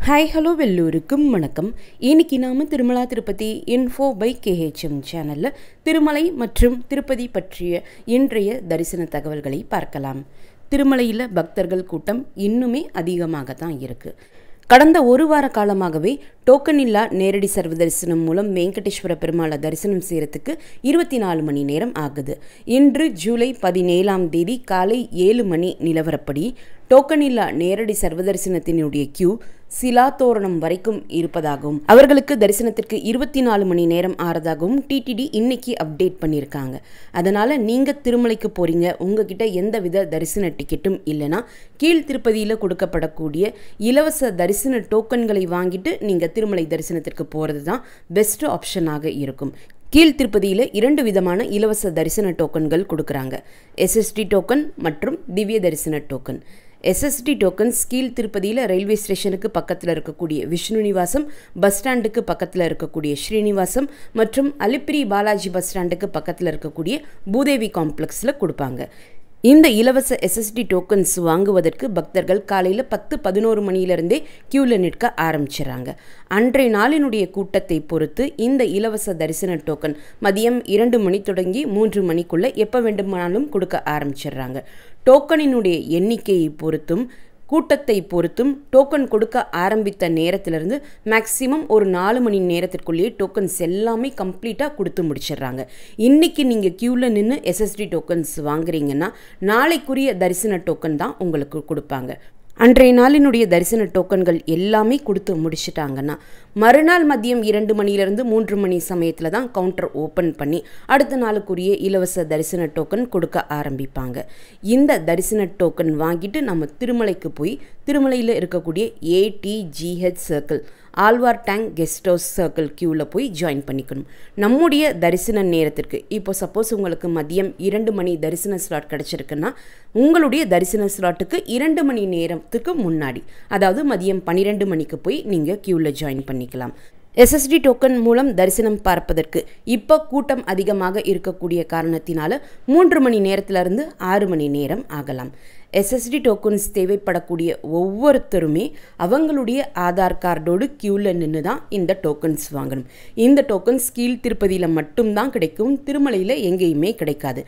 Hi hello வெல்லூருக்கும் வணக்கம். இன்னைக்கு நாம திருமலா திருப்பதி இன்ஃபோ பை கேஹெச்எம் சேனலில் திருமலை மற்றும் திருப்பதி பற்றிய இன்றைய தரிசன தகவல்களை பார்க்கலாம். திருமலையில் பக்தர்கள் கூட்டம் இன்னுமே அதிகமாக தான் இருக்குது. கடந்த ஒரு வார காலமாகவே டோக்கன் இல்லா நேரடி சர்வ தரிசனம் மூலம் வெங்கடேஸ்வர பெருமாளை தரிசனம் செய்கிறதுக்கு 24 மணி நேரம் ஆகுது. இன்று ஜூலை 17ஆம் தேதி காலை 7 மணி நிலவரப்படி டோக்கன் இல்லா நேரடி சர்வ தரிசனத்தினுடைய கியூ சிலாத்தோரணம் வரைக்கும் இருப்பதாகவும் அவர்களுக்கு தரிசனத்திற்கு 24 மணி நேரம் ஆறதாகவும் டிடிடி இன்னைக்கு அப்டேட் பண்ணியிருக்காங்க. அதனால் நீங்கள் திருமலைக்கு போகிறீங்க, உங்ககிட்ட எந்தவித தரிசன டிக்கெட்டும் இல்லைன்னா கீழ் திருப்பதியில் கொடுக்கப்படக்கூடிய இலவச தரிசன டோக்கன்களை வாங்கிட்டு நீங்கள் திருமலை தரிசனத்திற்கு போகிறது தான் பெஸ்ட் ஆப்ஷனாக இருக்கும். கீழ் திருப்பதியில் 2 விதமான இலவச தரிசன டோக்கன்கள் கொடுக்குறாங்க. எஸ்எஸ்டி டோக்கன் மற்றும் திவ்ய தரிசன டோக்கன். எஸ்எஸ்டி டோக்கன்ஸ் கீழ் திருப்பதியில் ரயில்வே ஸ்டேஷனுக்கு பக்கத்தில் இருக்கக்கூடிய விஷ்ணு நிவாசம், பஸ் ஸ்டாண்டுக்கு பக்கத்தில் இருக்கக்கூடிய ஸ்ரீனிவாசம் மற்றும் அலிப்பிரி பாலாஜி பஸ் ஸ்டாண்டுக்கு பக்கத்தில் இருக்கக்கூடிய பூதேவி காம்ப்ளெக்ஸில் கொடுப்பாங்க. இந்த இலவச எஸ்எஸ்டி டோக்கன்ஸ் வாங்குவதற்கு பக்தர்கள் காலையில் 10-11 மணியிலிருந்தே கியூவில் நிற்க ஆரம்பிச்சிடறாங்க. அன்றைய நாளினுடைய கூட்டத்தை பொறுத்து இந்த இலவச தரிசன டோக்கன் மதியம் 2 மணி தொடங்கி 3 மணிக்குள்ளே எப்போ வேண்டுமானாலும் கொடுக்க ஆரம்பிச்சிடுறாங்க. டோக்கனினுடைய எண்ணிக்கையை பொறுத்தும் கூட்டத்தை பொறுத்தும் டோக்கன் கொடுக்க ஆரம்பித்த நேரத்திலிருந்து மேக்ஸிமம் ஒரு 4 மணி நேரத்திற்குள்ளேயே டோக்கன்ஸ் எல்லாமே கம்ப்ளீட்டாக கொடுத்து முடிச்சிடுறாங்க. இன்றைக்கி நீங்கள் க்யூவில் நின்று எஸ்எஸ்டி டோக்கன்ஸ் வாங்குறீங்கன்னா நாளைக்குரிய தரிசன டோக்கன் தான் உங்களுக்கு கொடுப்பாங்க. அன்றைய நாளினுடைய தரிசன டோக்கன்கள் எல்லாமே கொடுத்து முடிச்சிட்டாங்கன்னா மறுநாள் மதியம் 2 மணியிலிருந்து 3 மணி சமயத்தில் தான் கவுண்டர் ஓப்பன் பண்ணி அடுத்த நாளுக்குரிய இலவச தரிசன டோக்கன் கொடுக்க ஆரம்பிப்பாங்க. இந்த தரிசன டோக்கன் வாங்கிட்டு நம்ம திருமலைக்கு போய் திருமலையில் இருக்கக்கூடிய ATGH circle Alwar tank guest house circle கியூவில் போய் ஜாயின் பண்ணிக்கணும். நம்முடைய தரிசன நேரத்திற்கு இப்போ சப்போஸ் உங்களுக்கு மதியம் 2 மணி தரிசன ஸ்லாட் கிடச்சிருக்குன்னா உங்களுடைய தரிசன ஸ்லாட்டுக்கு 2 மணி நேரத்துக்கு முன்னாடி, அதாவது மதியம் 12 மணிக்கு போய் நீங்கள் கியூவில் ஜாயின் பண்ணிக்கலாம். எஸ்எஸ்டி டோக்கன் மூலம் தரிசனம் பார்ப்பதற்கு இப்போ கூட்டம் அதிகமாக இருக்கக்கூடிய காரணத்தினால 3 மணி நேரத்திலிருந்து 6 மணி நேரம் ஆகலாம். எஸ்எஸ்டி டோக்கன்ஸ் தேவைப்படக்கூடிய ஒவ்வொருத்தருமே அவங்களுடைய ஆதார் கார்டோடு கியூவில் நின்று தான் இந்த டோக்கன்ஸ் வாங்கணும். இந்த டோக்கன்ஸ் கீழ் திருப்பதியில் மட்டும்தான் கிடைக்கும், திருமலையில் எங்கேயுமே கிடைக்காது.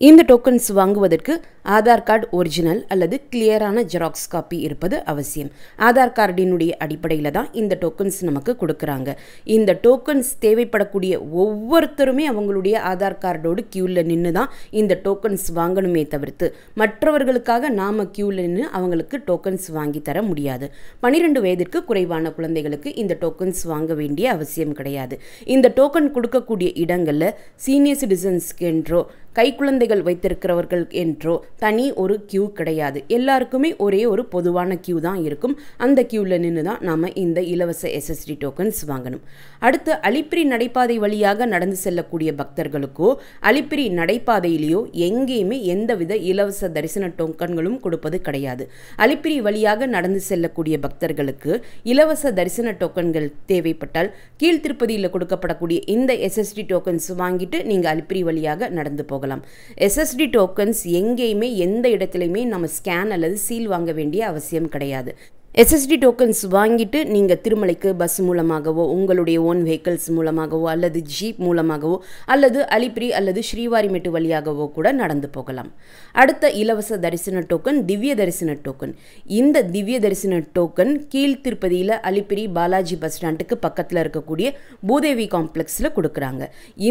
இந்த டோக்கன்ஸ் வாங்குவதற்கு ஆதார் கார்டு ஒரிஜினல் அல்லது கிளியரான ஜெராக்ஸ் காப்பி இருப்பது அவசியம். ஆதார் கார்டினுடைய அடிப்படையில் தான் இந்த டோக்கன்ஸ் நமக்கு கொடுக்குறாங்க. இந்த டோக்கன்ஸ் தேவைப்படக்கூடிய ஒவ்வொருத்தருமே அவங்களுடைய ஆதார் கார்டோடு கியூவில் நின்று தான் இந்த டோக்கன்ஸ் வாங்கணுமே தவிர்த்து மற்றவர்களுக்காக நாம் கியூவில் நின்று அவங்களுக்கு டோக்கன்ஸ் வாங்கி தர முடியாது. 12 வயதிற்கு குறைவான குழந்தைகளுக்கு இந்த டோக்கன்ஸ் வாங்க வேண்டிய அவசியம் கிடையாது. இந்த டோக்கன் கொடுக்கக்கூடிய இடங்களில் சீனியர் சிட்டிசன்ஸ்க்கு என்றோ கைக்குழந்தைகள் வைத்திருக்கிறவர்கள் என்றோ தனி ஒரு கியூ கிடையாது. எல்லாருக்குமே ஒரே ஒரு பொதுவான கியூ தான் இருக்கும். அந்த கியூவில் நின்று தான் நாம் இந்த இலவச எஸ்எஸ்டி டோக்கன்ஸ் வாங்கணும். அடுத்து அலிப்பிரி நடைபாதை வழியாக நடந்து செல்லக்கூடிய பக்தர்களுக்கோ அலிப்பிரி நடைபாதையிலேயோ எங்கேயுமே எந்தவித இலவச தரிசன டோக்கன்களும் கொடுப்பது கிடையாது. அலிப்பிரி வழியாக நடந்து செல்லக்கூடிய பக்தர்களுக்கு இலவச தரிசன டோக்கன்கள் தேவைப்பட்டால் கீழ் திருப்பதியில் கொடுக்கப்படக்கூடிய இந்த எஸ்எஸ்டி டோக்கன்ஸ் வாங்கிட்டு நீங்கள் அலிப்பிரி வழியாக நடந்து போகலாம். எஸ்எஸ்டி டோக்கன்ஸ் எங்கேயுமே எந்த இடத்துலையுமே நம்ம ஸ்கேன் அல்லது சீல் வாங்க வேண்டிய அவசியம் கிடையாது. எஸ்எஸ்டி டோக்கன்ஸ் வாங்கிட்டு நீங்கள் திருமலைக்கு பஸ் மூலமாகவோ உங்களுடைய ஓன் வெஹிக்கிள்ஸ் மூலமாகவோ அல்லது ஜீப் மூலமாகவோ அல்லது அலிப்பிரி அல்லது ஸ்ரீவாரிமெட்டு வழியாகவோ கூட நடந்து போகலாம். அடுத்த இலவச தரிசன டோக்கன் திவ்ய தரிசன டோக்கன். இந்த திவ்ய தரிசன டோக்கன் கீழ் திருப்பதியில் அலிப்பிரி பாலாஜி பஸ் ஸ்டாண்டுக்கு பக்கத்தில் இருக்கக்கூடிய பூதேவி காம்ப்ளெக்ஸில் கொடுக்குறாங்க.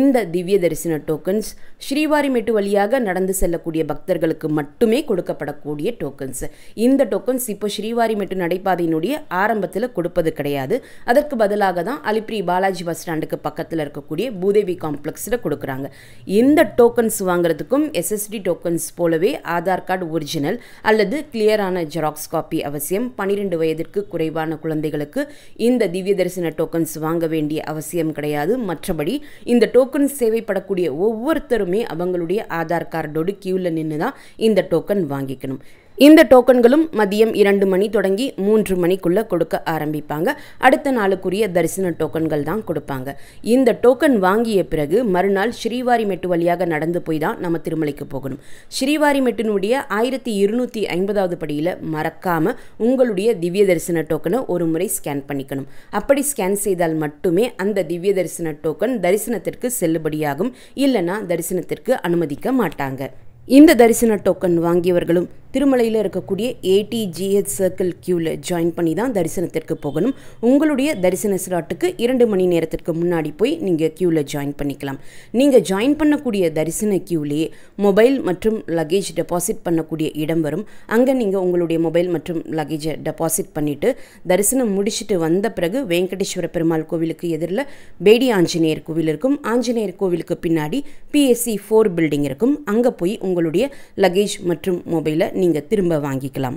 இந்த திவ்ய தரிசன டோக்கன்ஸ் ஸ்ரீவாரிமெட்டு வழியாக நடந்து செல்லக்கூடிய பக்தர்களுக்கு மட்டுமே கொடுக்கப்படக்கூடிய டோக்கன்ஸ். இந்த டோக்கன்ஸ் இப்போ ஸ்ரீவாரிமெட்டு நடைபாதையினுடைய ஆரம்பத்தில் கொடுப்பது கிடையாது. அதற்கு பதிலாக தான் அலிப்பிரி பாலாஜி பஸ் ஸ்டாண்டுக்கு பக்கத்தில் இருக்கக்கூடிய பூதேவி காம்ப்ளெக்ஸில் கொடுக்குறாங்க. இந்த டோக்கன்ஸ் வாங்குறதுக்கும் எஸ்எஸ்டி டோக்கன்ஸ் போலவே ஆதார் கார்டு ஒரிஜினல் அல்லது கிளியரான ஜெராக்ஸ் காப்பி அவசியம். 12 வயதிற்கு குறைவான குழந்தைகளுக்கு இந்த திவ்ய தரிசன டோக்கன்ஸ் வாங்க வேண்டிய அவசியம் கிடையாது. மற்றபடி இந்த டோக்கன்ஸ் தேவைப்படக்கூடிய ஒவ்வொருத்தருமே அவங்களுடைய ஆதார் கார்டோடு கியூவில் நின்று தான் இந்த டோக்கன் வாங்கிக்கணும். இந்த டோக்கன்களும் மதியம் 2 மணி தொடங்கி 3 மணிக்குள்ளே கொடுக்க ஆரம்பிப்பாங்க. அடுத்த நாளுக்குரிய தரிசன டோக்கன்கள் தான் கொடுப்பாங்க. இந்த டோக்கன் வாங்கிய பிறகு மறுநாள் ஸ்ரீவாரிமெட்டு வழியாக நடந்து போய் தான் நம்ம திருமலைக்கு போகணும். ஸ்ரீவாரிமெட்டினுடைய 1250வது படியில் மறக்காமல் உங்களுடைய திவ்ய தரிசன டோக்கனை ஒரு முறை ஸ்கேன் பண்ணிக்கணும். அப்படி ஸ்கேன் செய்தால் மட்டுமே அந்த திவ்ய தரிசன டோக்கன் தரிசனத்திற்கு செல்லுபடியாகும். இல்லைன்னா தரிசனத்திற்கு அனுமதிக்க மாட்டாங்க. இந்த தரிசன டோக்கன் வாங்கியவர்களும் திருமலையில் இருக்கக்கூடிய ATGH சர்க்கிள் கியூவில் ஜாயின் பண்ணி தான் தரிசனத்திற்கு போகணும். உங்களுடைய தரிசன ஸ்லாட்டுக்கு 2 மணி நேரத்திற்கு முன்னாடி போய் நீங்கள் கியூவில் ஜாயின் பண்ணிக்கலாம். நீங்கள் ஜாயின் பண்ணக்கூடிய தரிசன கியூவிலேயே மொபைல் மற்றும் லக்கேஜ் டெபாசிட் பண்ணக்கூடிய இடம் வரும். அங்கே நீங்கள் உங்களுடைய மொபைல் மற்றும் லக்கேஜை டெபாசிட் பண்ணிவிட்டு தரிசனம் முடிச்சுட்டு வந்த பிறகு வெங்கடேஸ்வர பெருமாள் கோவிலுக்கு எதிரில் பேடி ஆஞ்சநேயர் கோவில் இருக்கும். ஆஞ்சநேயர் கோவிலுக்கு பின்னாடி PSC 4 பில்டிங் இருக்கும். அங்கே போய் உங்களுடைய லக்கேஜ் மற்றும் மொபைலை நீங்கள் திரும்ப வாங்கிக்கலாம்.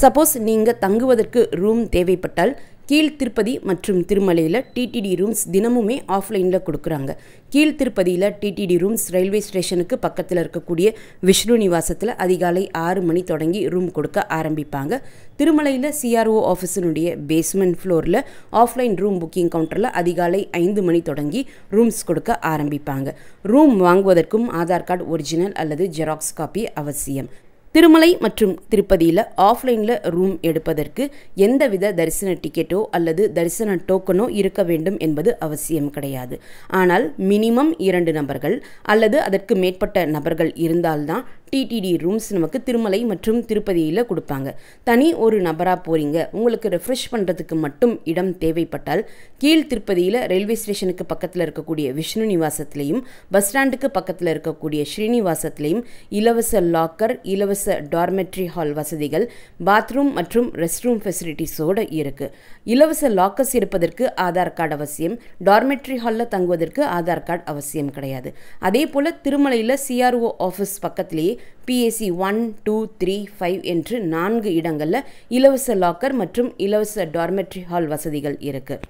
சப்போஸ் நீங்கள் தங்குவதற்கு ரூம் தேவைப்பட்டால் கீழ் திருப்பதி மற்றும் திருமலையில் TTD ரூம்ஸ் தினமுமே ஆஃப்லைனில் கொடுக்குறாங்க. கீழ் திருப்பதியில் TTD ரூம்ஸ் ரயில்வே ஸ்டேஷனுக்கு பக்கத்தில் இருக்கக்கூடிய விஷ்ணு நிவாசத்தில் அதிகாலை 6 மணி தொடங்கி ரூம் கொடுக்க ஆரம்பிப்பாங்க. திருமலையில் CRO ஆஃபீஸினுடைய பேஸ்மெண்ட் ஃப்ளோரில் ஆஃப்லைன் ரூம் புக்கிங் கவுண்டரில் அதிகாலை 5 மணி தொடங்கி ரூம்ஸ் கொடுக்க ஆரம்பிப்பாங்க. ரூம் வாங்குவதற்கும் ஆதார் கார்டு ஒரிஜினல் அல்லது ஜெராக்ஸ் காப்பி அவசியம். திருமலை மற்றும் திருப்பதியில் ஆஃப்லைனில் ரூம் எடுப்பதற்கு எந்தவித தரிசன டிக்கெட்டோ அல்லது தரிசன டோக்கனோ இருக்க வேண்டும் என்பது அவசியம் கிடையாது. ஆனால் மினிமம் 2 நபர்கள் அல்லது அதற்கு மேற்பட்ட நபர்கள் இருந்தால்தான் TTD ரூம்ஸ் நமக்கு திருமலை மற்றும் திருப்பதியில் கொடுப்பாங்க. தனி ஒரு நபராக போகிறீங்க, உங்களுக்கு ரெஃப்ரெஷ் பண்ணுறதுக்கு மட்டும் இடம் தேவைப்பட்டால் கீழ் திருப்பதியில் ரயில்வே ஸ்டேஷனுக்கு பக்கத்தில் இருக்கக்கூடிய விஷ்ணு நிவாசத்துலேயும் பஸ் ஸ்டாண்டுக்கு பக்கத்தில் இருக்கக்கூடிய ஸ்ரீனிவாசத்துலேயும் இலவச லாக்கர், இலவச டார்மெட்ரி ஹால் வசதிகள், பாத்ரூம் மற்றும் ரெஸ்ட் ரூம் ஃபெசிலிட்டிஸோடு இருக்குது. இலவச லாக்கர்ஸ் இருப்பதற்கு ஆதார் கார்டு அவசியம். டார்மெட்ரி ஹாலில் தங்குவதற்கு ஆதார் கார்டு அவசியம் கிடையாது. அதே போல் திருமலையில் CRO ஆஃபீஸ் பக்கத்திலேயே PSC 1, 2, 3, 5 என்று 4 இடங்களில் இலவச லாக்கர் மற்றும் இலவச டார்மெட்ரி ஹால் வசதிகள் இருக்குது.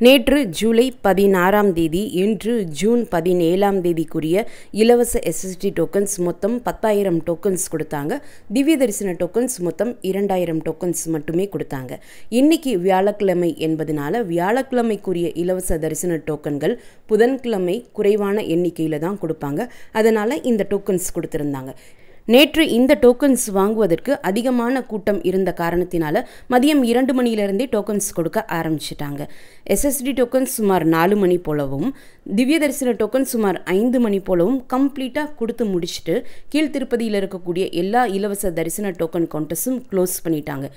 நேற்று ஜூலை 16ஆம் தேதி, இன்று ஜூன் 17ஆம் தேதிக்குரிய இலவச SST டோக்கன்ஸ் மொத்தம் 10,000 டோக்கன்ஸ் கொடுத்தாங்க. திவ்ய தரிசன டோக்கன்ஸ் மொத்தம் 2,000 டோக்கன்ஸ் மட்டுமே கொடுத்தாங்க. இன்னைக்கு வியாழக்கிழமை என்பதனால வியாழக்கிழமைக்குரிய இலவச தரிசன டோக்கன்கள் புதன்கிழமை குறைவான எண்ணிக்கையில் தான் கொடுப்பாங்க. அதனால் இந்த டோக்கன்ஸ் கொடுத்துருந்தாங்க. நேற்று இந்த டோக்கன்ஸ் வாங்குவதற்கு அதிகமான கூட்டம் இருந்த காரணத்தினால மதியம் 2 மணியிலிருந்தே டோக்கன்ஸ் கொடுக்க ஆரம்பிச்சிட்டாங்க. SSD டோக்கன்ஸ் சுமார் 4 மணி போலவும், திவ்ய தரிசன டோக்கன் சுமார் 5 மணி போலவும் கம்ப்ளீட்டாக கொடுத்து முடிச்சுட்டு கீழ் திருப்பதியில் இருக்கக்கூடிய எல்லா இலவச தரிசன டோக்கன் கவுண்டர்ஸும் க்ளோஸ் பண்ணிட்டாங்க.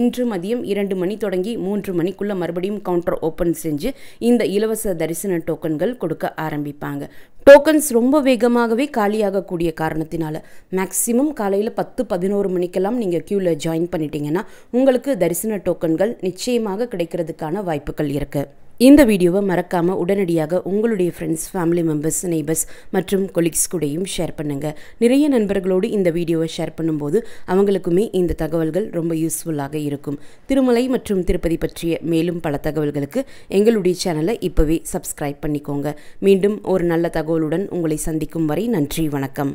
இன்று மதியம் 2 மணி தொடங்கி 3 மணிக்குள்ளே மறுபடியும் கவுண்டர் ஓப்பன் செஞ்சு இந்த இலவச தரிசன டோக்கன்கள் கொடுக்க ஆரம்பிப்பாங்க. டோக்கன்ஸ் ரொம்ப வேகமாகவே காலியாகக்கூடிய காரணத்தினால மேக்ஸிமம் காலையில் 10-11 மணிக்கெல்லாம் நீங்கள் க்யூவில் ஜாயின் பண்ணிட்டீங்கன்னா உங்களுக்கு தரிசன டோக்கன்கள் நிச்சயமாக கிடைக்கிறதுக்கான வாய்ப்புகள் இருக்குது. இந்த வீடியோவை மறக்காமல் உடனடியாக உங்களுடைய ஃப்ரெண்ட்ஸ், ஃபேமிலி மெம்பர்ஸ், நெய்பர்ஸ் மற்றும் கொலீக்ஸ் கூடயும் ஷேர் பண்ணுங்கள். நிறைய நண்பர்களோடு இந்த வீடியோவை ஷேர் பண்ணும்போது அவங்களுக்குமே இந்த தகவல்கள் ரொம்ப யூஸ்ஃபுல்லாக இருக்கும். திருமலை மற்றும் திருப்பதி பற்றிய மேலும் பல தகவல்களுக்கு எங்களுடைய சேனலை இப்போவே சப்ஸ்கிரைப் பண்ணிக்கோங்க. மீண்டும் ஒரு நல்ல தகவலுடன் உங்களை சந்திக்கும் வரை நன்றி, வணக்கம்.